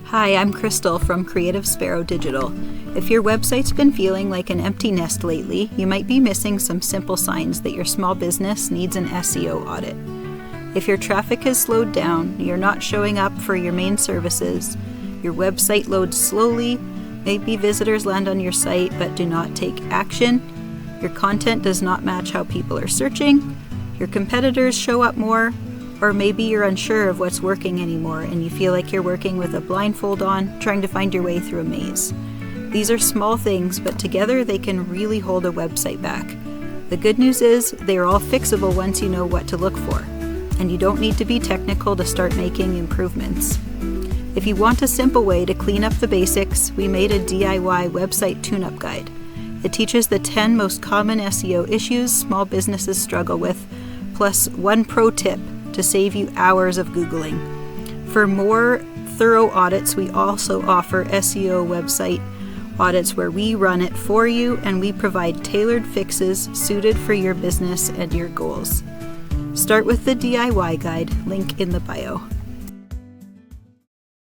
Hi, I'm Crystal from Creative Sparrow Digital. If your website's been feeling like an empty nest lately, you might be missing some simple signs that your small business needs an SEO audit. If your traffic has slowed down, you're not showing up for your main services, your website loads slowly, maybe visitors land on your site but do not take action, your content does not match how people are searching, your competitors show up more, or maybe you're unsure of what's working anymore and you feel like you're working with a blindfold on, trying to find your way through a maze. These are small things, but together they can really hold a website back. The good news is they are all fixable once you know what to look for, and you don't need to be technical to start making improvements. If you want a simple way to clean up the basics, we made a DIY website tune-up guide. It teaches the 10 most common SEO issues small businesses struggle with, plus one pro tip to save you hours of Googling. For more thorough audits, we also offer SEO website audits where we run it for you and we provide tailored fixes suited for your business and your goals. Start with the DIY guide, link in the bio.